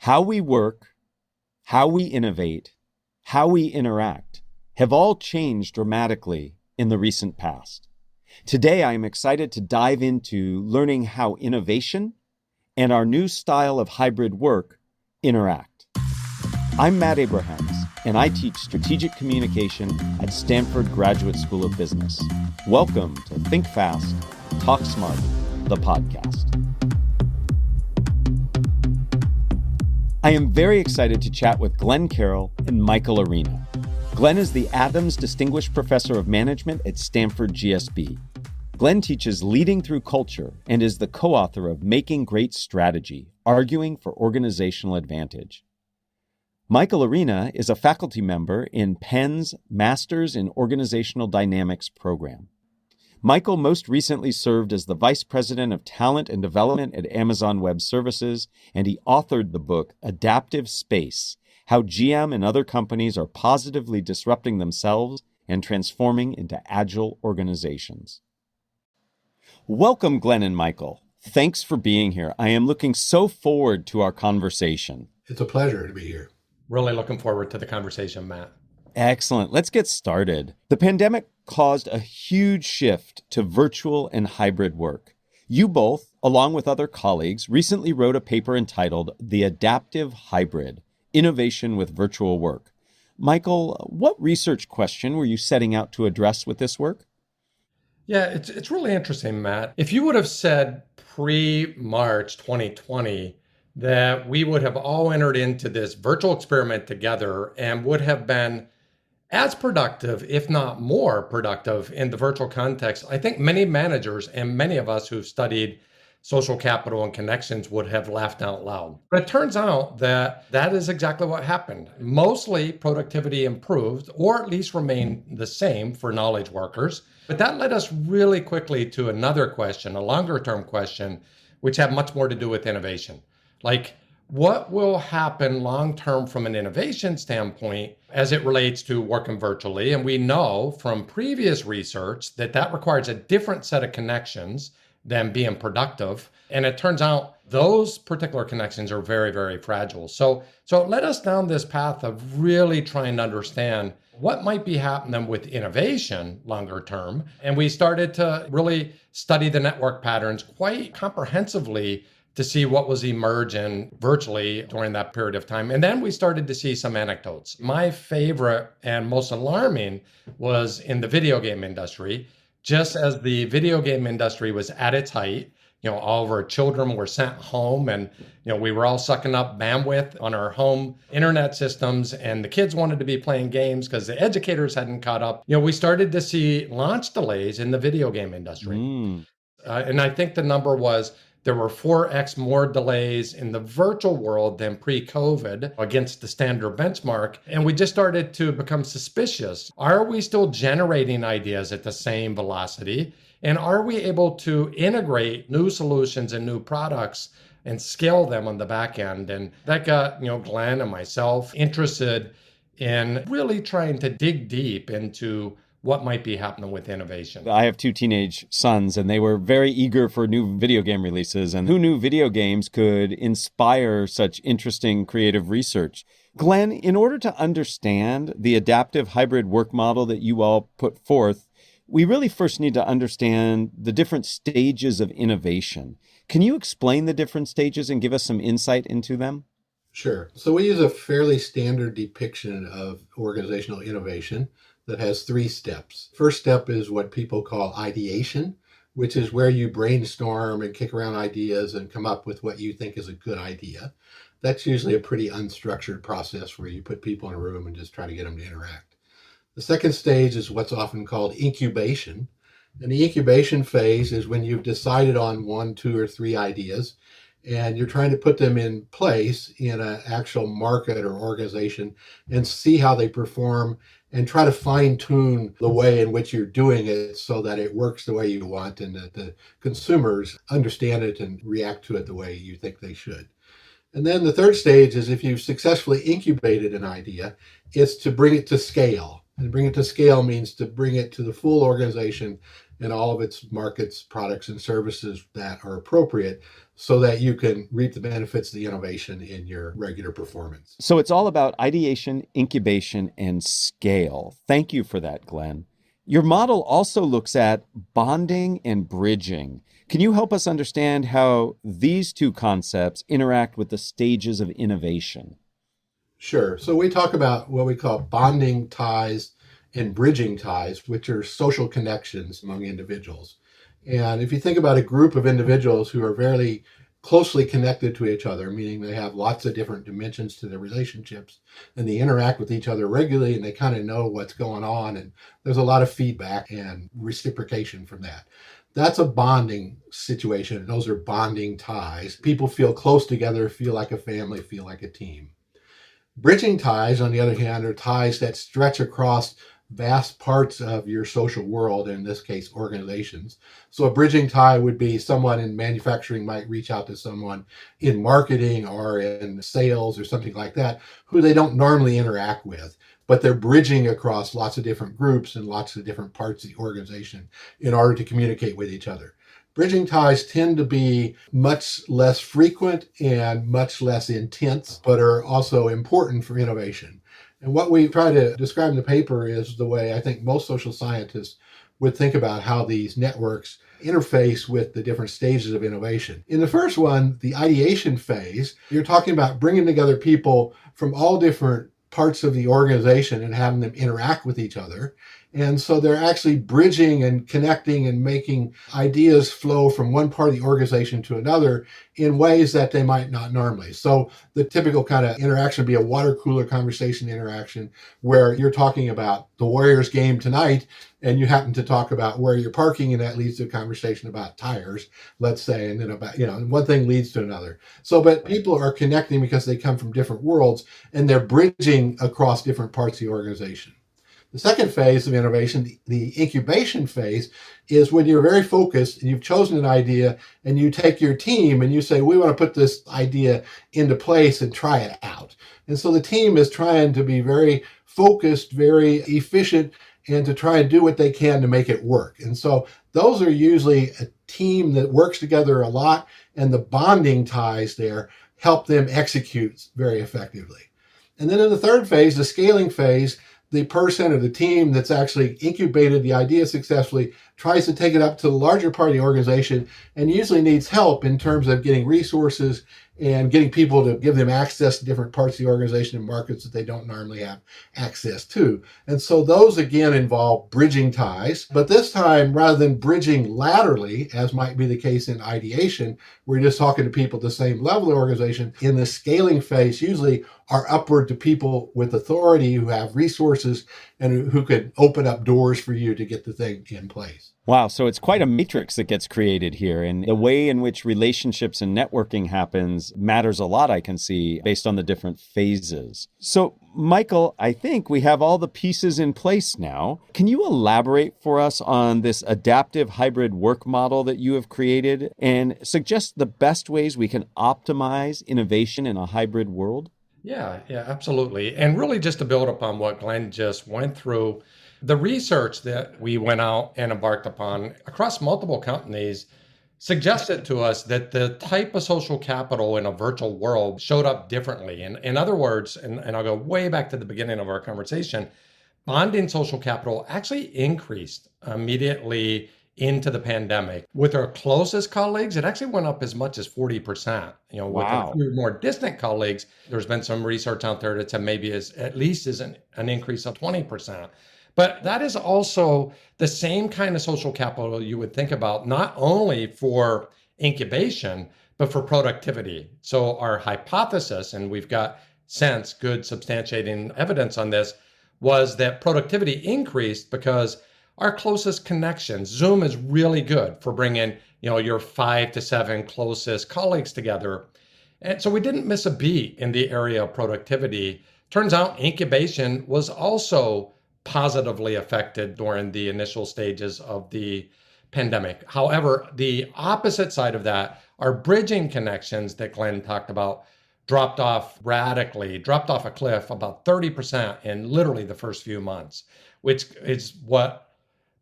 How we work, how we innovate, how we interact have all changed dramatically in the recent past. Today, I am excited to dive into learning how innovation and our new style of hybrid work interact. I'm Matt Abrahams, and I teach strategic communication at Stanford Graduate School of Business. Welcome to Think Fast, Talk Smart, the podcast. I am very excited to chat with Glenn Carroll and Michael Arena. Glenn is the Adams Distinguished Professor of Management at Stanford GSB. Glenn teaches Leading Through Culture and is the co-author of Making Great Strategy, Arguing for Organizational Advantage. Michael Arena is a faculty member in Penn's Masters in Organizational Dynamics program. Michael most recently served as the Vice President of Talent and Development at Amazon Web Services, and he authored the book Adaptive Space: How GM and Other Companies Are Positively Disrupting Themselves and Transforming into Agile Organizations. Welcome, Glenn and Michael. Thanks for being here. I am looking so forward to our conversation. It's a pleasure to be here. Really looking forward to the conversation, Matt. Excellent. Let's get started. The pandemic caused a huge shift to virtual and hybrid work. You both, along with other colleagues, recently wrote a paper entitled The Adaptive Hybrid: Innovation with Virtual Work. Michael, what research question were you setting out to address with this work? Yeah, it's really interesting, Matt. If you would have said pre-March 2020 that we would have all entered into this virtual experiment together and would have been as productive, if not more productive, in the virtual context, I think many managers and many of us who've studied social capital and connections would have laughed out loud. But it turns out that that is exactly what happened. Mostly productivity improved, or at least remained the same for knowledge workers. But that led us really quickly to another question, a longer term question, which had much more to do with innovation. Like, what will happen long term from an innovation standpoint as it relates to working virtually? And we know from previous research that that requires a different set of connections than being productive. And it turns out those particular connections are very, very fragile. So it led us down this path of really trying to understand what might be happening with innovation longer term. And we started to really study the network patterns quite comprehensively to see what was emerging virtually during that period of time. And then we started to see some anecdotes. My favorite and most alarming was in the video game industry. Just as the video game industry was at its height, all of our children were sent home and, we were all sucking up bandwidth on our home internet systems, and the kids wanted to be playing games because the educators hadn't caught up. We started to see launch delays in the video game industry. And I think the number was there were 4x more delays in the virtual world than pre-COVID against the standard benchmark. And we just started to become suspicious. Are we still generating ideas at the same velocity? And are we able to integrate new solutions and new products and scale them on the back end? And that got, Glenn and myself interested in really trying to dig deep into what might be happening with innovation. I have two teenage sons, and they were very eager for new video game releases. And who knew video games could inspire such interesting creative research? Glenn, in order to understand the adaptive hybrid work model that you all put forth, we really first need to understand the different stages of innovation. Can you explain the different stages and give us some insight into them? Sure. So we use a fairly standard depiction of organizational innovation that has 3 steps. First step is what people call ideation, which is where you brainstorm and kick around ideas and come up with what you think is a good idea. That's usually a pretty unstructured process where you put people in a room and just try to get them to interact. The second stage is what's often called incubation. And the incubation phase is when you've decided on 1, 2, or 3 ideas, and you're trying to put them in place in an actual market or organization and see how they perform and try to fine tune the way in which you're doing it so that it works the way you want and that the consumers understand it and react to it the way you think they should. And then the third stage is if you've successfully incubated an idea, it's to bring it to scale. And bring it to scale means to bring it to the full organization and all of its markets, products, and services that are appropriate so that you can reap the benefits of the innovation in your regular performance. So it's all about ideation, incubation, and scale. Thank you for that, Glenn. Your model also looks at bonding and bridging. Can you help us understand how these two concepts interact with the stages of innovation? Sure. So we talk about what we call bonding ties and bridging ties, which are social connections among individuals. And if you think about a group of individuals who are very closely connected to each other, meaning they have lots of different dimensions to their relationships and they interact with each other regularly and they kind of know what's going on, and there's a lot of feedback and reciprocation from that. That's a bonding situation. Those are bonding ties. People feel close together, feel like a family, feel like a team. Bridging ties, on the other hand, are ties that stretch across vast parts of your social world, in this case, organizations. So a bridging tie would be someone in manufacturing might reach out to someone in marketing or in sales or something like that, who they don't normally interact with, but they're bridging across lots of different groups and lots of different parts of the organization in order to communicate with each other. Bridging ties tend to be much less frequent and much less intense, but are also important for innovation. And what we try to describe in the paper is the way I think most social scientists would think about how these networks interface with the different stages of innovation. In the first one, the ideation phase, you're talking about bringing together people from all different parts of the organization and having them interact with each other. And so they're actually bridging and connecting and making ideas flow from one part of the organization to another in ways that they might not normally. So the typical kind of interaction would be a water cooler conversation interaction where you're talking about the Warriors game tonight and you happen to talk about where you're parking, and that leads to a conversation about tires, let's say, and then about, one thing leads to another. So, but people are connecting because they come from different worlds and they're bridging across different parts of the organization. The second phase of innovation, the incubation phase, is when you're very focused and you've chosen an idea and you take your team and you say, we want to put this idea into place and try it out. And so the team is trying to be very focused, very efficient, and to try and do what they can to make it work. And so those are usually a team that works together a lot, and the bonding ties there help them execute very effectively. And then in the third phase, the scaling phase, the person or the team that's actually incubated the idea successfully tries to take it up to the larger part of the organization and usually needs help in terms of getting resources and getting people to give them access to different parts of the organization and markets that they don't normally have access to. And so those again involve bridging ties, but this time rather than bridging laterally, as might be the case in ideation, where you're just talking to people at the same level of organization, in the scaling phase usually are upward to people with authority who have resources and who could open up doors for you to get the thing in place. Wow, so it's quite a matrix that gets created here. And the way in which relationships and networking happens matters a lot, I can see, based on the different phases. So, Michael, I think we have all the pieces in place now. Can you elaborate for us on this adaptive hybrid work model that you have created and suggest the best ways we can optimize innovation in a hybrid world? Yeah, absolutely. And really just to build upon what Glenn just went through, the research that we went out and embarked upon across multiple companies suggested to us that the type of social capital in a virtual world showed up differently. And in other words, and I'll go way back to the beginning of our conversation, bonding social capital actually increased immediately into the pandemic. With our closest colleagues, it actually went up as much as 40%. With Wow. a few more distant colleagues, there's been some research out there that said maybe at least an increase of 20%. But that is also the same kind of social capital you would think about, not only for incubation, but for productivity. So our hypothesis, and we've got good substantiating evidence on this, was that productivity increased because our closest connections, Zoom is really good for bringing, your 5 to 7 closest colleagues together. And so we didn't miss a beat in the area of productivity. Turns out incubation was also positively affected during the initial stages of the pandemic. However, the opposite side of that are bridging connections that Glenn talked about dropped off a cliff about 30% in literally the first few months, which is what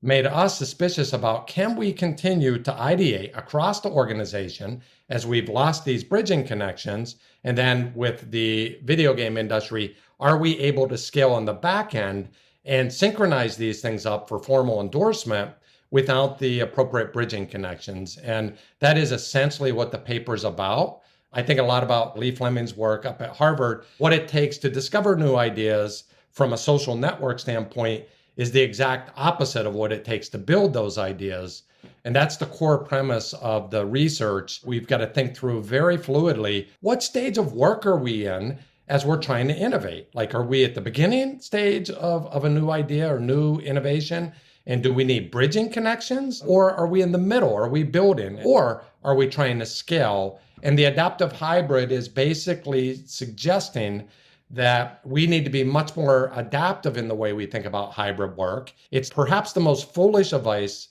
made us suspicious about, can we continue to ideate across the organization as we've lost these bridging connections? And then with the video game industry, are we able to scale on the back end and synchronize these things up for formal endorsement without the appropriate bridging connections? And that is essentially what the paper's about. I think a lot about Lee Fleming's work up at Harvard. What it takes to discover new ideas from a social network standpoint is the exact opposite of what it takes to build those ideas. And that's the core premise of the research. We've got to think through very fluidly, what stage of work are we in as we're trying to innovate? Like, are we at the beginning stage of a new idea or new innovation? And do we need bridging connections? Or are we in the middle? Are we building? Or are we trying to scale? And the adaptive hybrid is basically suggesting that we need to be much more adaptive in the way we think about hybrid work. It's perhaps the most foolish advice,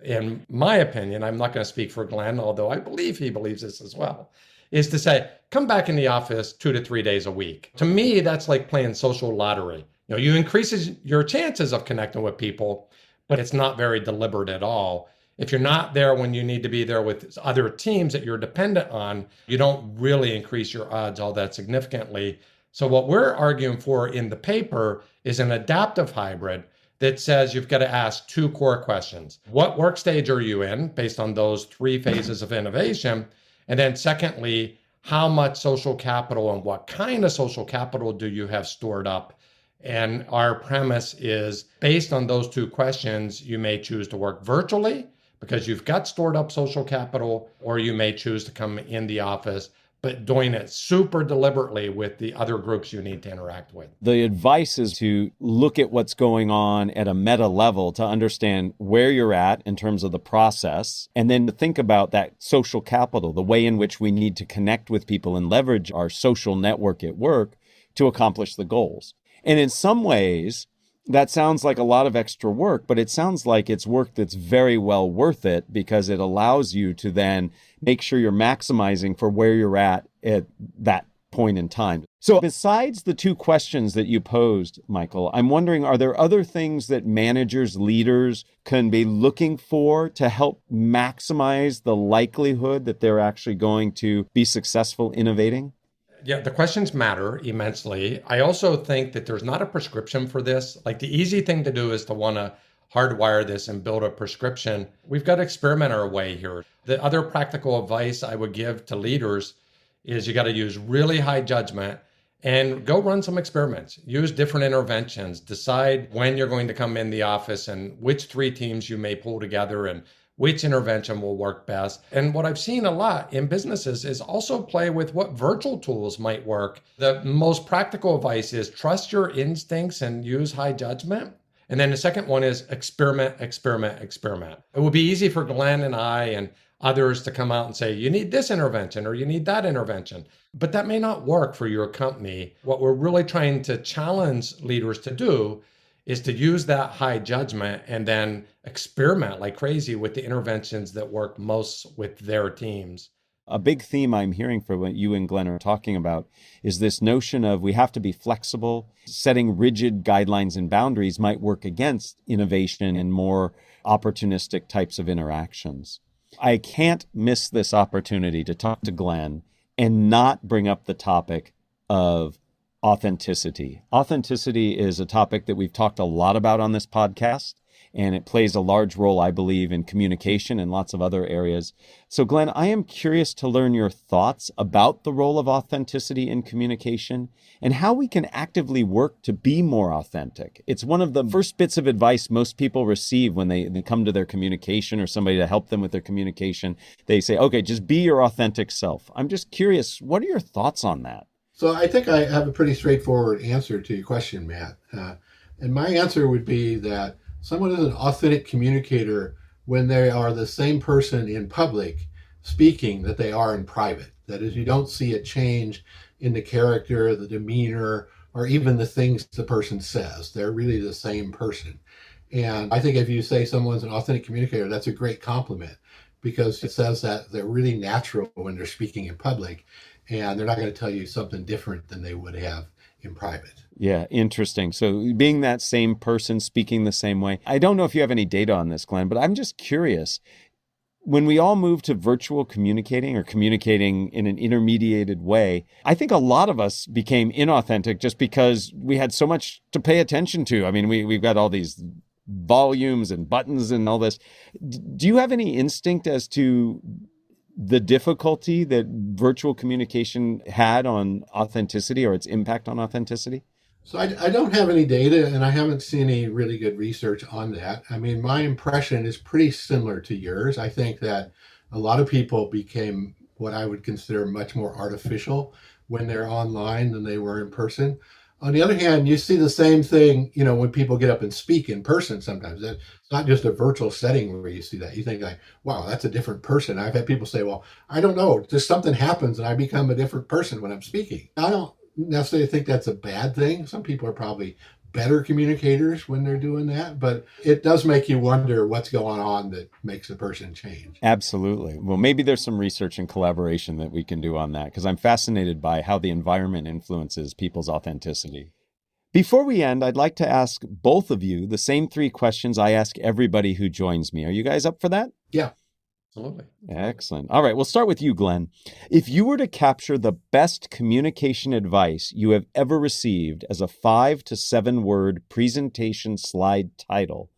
in my opinion, I'm not going to speak for Glenn, although I believe he believes this as well, is to say, come back in the office 2 to 3 days a week. To me, that's like playing social lottery. You increases your chances of connecting with people, but it's not very deliberate at all. If you're not there when you need to be there with other teams that you're dependent on, you don't really increase your odds all that significantly. So what we're arguing for in the paper is an adaptive hybrid that says you've got to ask 2 core questions. What work stage are you in based on those 3 phases of innovation? And then secondly, how much social capital and what kind of social capital do you have stored up? And our premise is based on those 2 questions, you may choose to work virtually because you've got stored up social capital, or you may choose to come in the office, but doing it super deliberately with the other groups you need to interact with. The advice is to look at what's going on at a meta level to understand where you're at in terms of the process, and then to think about that social capital, the way in which we need to connect with people and leverage our social network at work to accomplish the goals. And in some ways, that sounds like a lot of extra work, but it sounds like it's work that's very well worth it because it allows you to then make sure you're maximizing for where you're at that point in time. So besides the 2 questions that you posed, Michael, I'm wondering, are there other things that managers, leaders can be looking for to help maximize the likelihood that they're actually going to be successful innovating? Yeah, the questions matter immensely. I also think that there's not a prescription for this. Like, the easy thing to do is to want to hardwire this and build a prescription. We've got to experiment our way here. The other practical advice I would give to leaders is you got to use really high judgment and go run some experiments. Use different interventions. Decide when you're going to come in the office and which 3 teams you may pull together and which intervention will work best. And what I've seen a lot in businesses is also play with what virtual tools might work. The most practical advice is trust your instincts and use high judgment. And then the second one is experiment, experiment, experiment. It would be easy for Glenn and I and others to come out and say, you need this intervention or you need that intervention. But that may not work for your company. What we're really trying to challenge leaders to do is to use that high judgment and then experiment like crazy with the interventions that work most with their teams. A big theme I'm hearing from what you and Glenn are talking about is this notion of we have to be flexible. Setting rigid guidelines and boundaries might work against innovation and more opportunistic types of interactions. I can't miss this opportunity to talk to Glenn and not bring up the topic of authenticity. Authenticity is a topic that we've talked a lot about on this podcast, and it plays a large role, I believe, in communication and lots of other areas. So, Glenn, I am curious to learn your thoughts about the role of authenticity in communication and how we can actively work to be more authentic. It's one of the first bits of advice most people receive when they come to their communication or somebody to help them with their communication. They say, okay, just be your authentic self. I'm just curious, what are your thoughts on that? So I think I have a pretty straightforward answer to your question, Matt. And my answer would be that someone is an authentic communicator when they are the same person in public speaking that they are in private. That is, you don't see a change in the character, the demeanor, or even the things the person says. They're really the same person. And I think if you say someone's an authentic communicator, that's a great compliment because it says that they're really natural when they're speaking in public. and they're not going to tell you something different than they would have in private. Yeah, interesting. So being that same person, speaking the same way. I don't know if you have any data on this, Glenn, but I'm just curious. When we all moved to virtual communicating or communicating in an intermediated way, I think a lot of us became inauthentic just because we had so much to pay attention to. I mean, we've got all these volumes and buttons and all this. Do you have any instinct as to the difficulty that virtual communication had on authenticity or its impact on authenticity? So I don't have any data, and I haven't seen any really good research on that. I mean, my impression is pretty similar to yours. I think that a lot of people became what I would consider much more artificial when they're online than they were in person. On the other hand, you see the same thing, when people get up and speak in person sometimes. It's not just a virtual setting where you see that. You think like, wow, that's a different person. I've had people say, well, I don't know, just something happens and I become a different person when I'm speaking. I don't necessarily think that's a bad thing. Some people are probably better communicators when they're doing that, but it does make you wonder what's going on that makes a person change. Absolutely. Well, maybe there's some research and collaboration that we can do on that because I'm fascinated by how the environment influences people's authenticity. Before we end, I'd like to ask both of you the same three questions I ask everybody who joins me. Are you guys up for that? Yeah. Absolutely. Excellent. All right, we'll start with you, Glenn. If you were to capture the best communication advice you have ever received as a 5 to 7 word presentation slide title,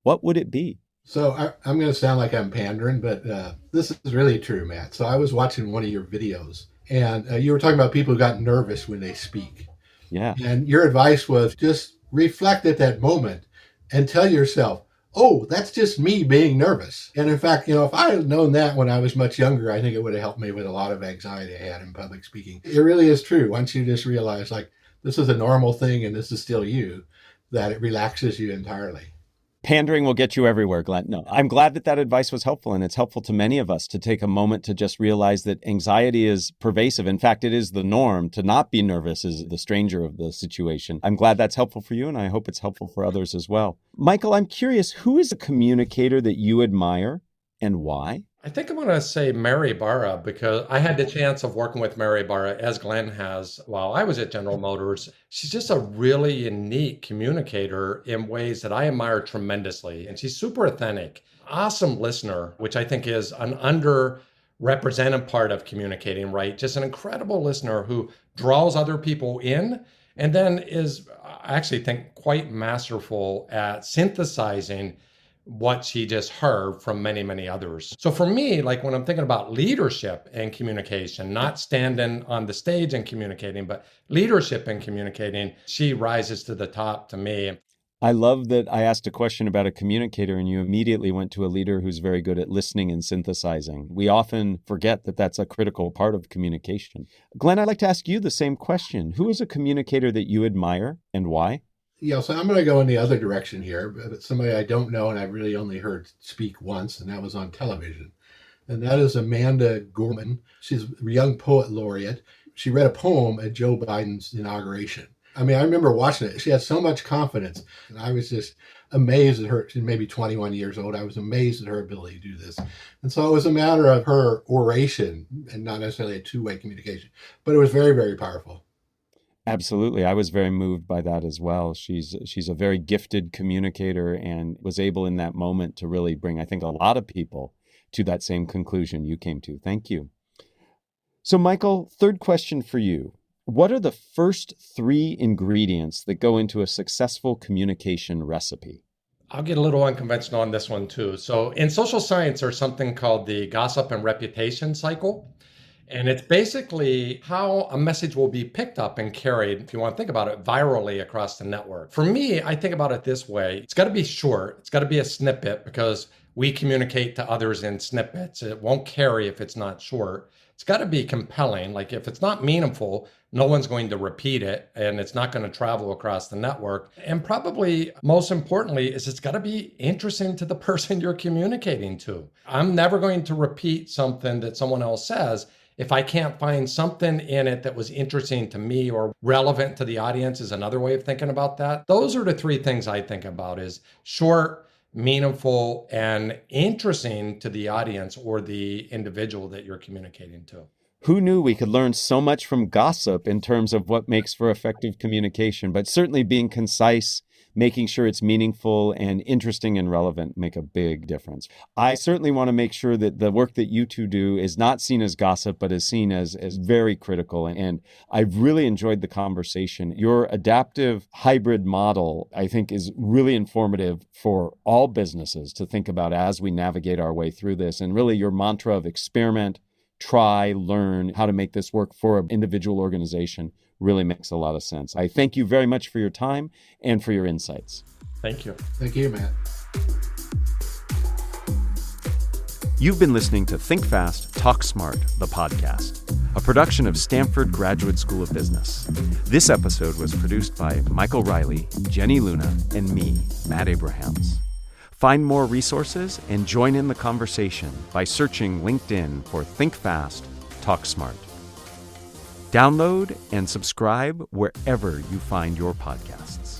what would it be? So I'm going to sound like I'm pandering, but this is really true, Matt. So I was watching one of your videos, and you were talking about people who got nervous when they speak. Yeah. And your advice was just reflect at that moment and tell yourself, oh, that's just me being nervous. And in fact, if I had known that when I was much younger, I think it would have helped me with a lot of anxiety I had in public speaking. It really is true. Once you just realize, like, this is a normal thing and this is still you, that it relaxes you entirely. Pandering will get you everywhere, Glenn. No, I'm glad that advice was helpful, and it's helpful to many of us to take a moment to just realize that anxiety is pervasive. In fact, it is the norm. To not be nervous is the stranger of the situation. I'm glad that's helpful for you, and I hope it's helpful for others as well. Michael, I'm curious, who is a communicator that you admire and why? I think I'm going to say Mary Barra because I had the chance of working with Mary Barra, as Glenn has, while I was at General Motors. She's just a really unique communicator in ways that I admire tremendously. And she's super authentic, awesome listener, which I think is an underrepresented part of communicating, right? Just an incredible listener who draws other people in and then is, I actually think, quite masterful at synthesizing what she just heard from many, many others. So for me, like when I'm thinking about leadership and communication, not standing on the stage and communicating, but leadership and communicating, she rises to the top to me. I love that I asked a question about a communicator and you immediately went to a leader who's very good at listening and synthesizing. We often forget that that's a critical part of communication. Glenn, I'd like to ask you the same question. Who is a communicator that you admire and why? Yeah, so I'm going to go in the other direction here, but somebody I don't know and I've really only heard speak once, and that was on television. And that is Amanda Gorman. She's a young poet laureate. She read a poem at Joe Biden's inauguration. I mean, I remember watching it. She had so much confidence, and I was just amazed at her. She's maybe 21 years old. I was amazed at her ability to do this. And so it was a matter of her oration and not necessarily a two-way communication, but it was very, very powerful. Absolutely. I was very moved by that as well. She's a very gifted communicator and was able in that moment to really bring, I think, a lot of people to that same conclusion you came to. Thank you. So, Michael, third question for you. What are the first 3 ingredients that go into a successful communication recipe? I'll get a little unconventional on this one too. So in social science, there's something called the gossip and reputation cycle. And it's basically how a message will be picked up and carried, if you want to think about it, virally across the network. For me, I think about it this way. It's got to be short. It's got to be a snippet because we communicate to others in snippets. It won't carry if it's not short. It's got to be compelling. Like if it's not meaningful, no one's going to repeat it and it's not going to travel across the network. And probably most importantly is it's got to be interesting to the person you're communicating to. I'm never going to repeat something that someone else says if I can't find something in it that was interesting to me or relevant to the audience is another way of thinking about that. Those are the 3 things I think about is short, meaningful, and interesting to the audience or the individual that you're communicating to. Who knew we could learn so much from gossip in terms of what makes for effective communication? But certainly being concise, making sure it's meaningful and interesting and relevant make a big difference. I certainly want to make sure that the work that you two do is not seen as gossip, but is seen as very critical. And I've really enjoyed the conversation. Your adaptive hybrid model, I think, is really informative for all businesses to think about as we navigate our way through this. And really your mantra of experiment, try, learn how to make this work for an individual organization really makes a lot of sense. I thank you very much for your time and for your insights. Thank you. Thank you, Matt. You've been listening to Think Fast, Talk Smart, the podcast, a production of Stanford Graduate School of Business. This episode was produced by Michael Riley, Jenny Luna, and me, Matt Abrahams. Find more resources and join in the conversation by searching LinkedIn for Think Fast, Talk Smart. Download and subscribe wherever you find your podcasts.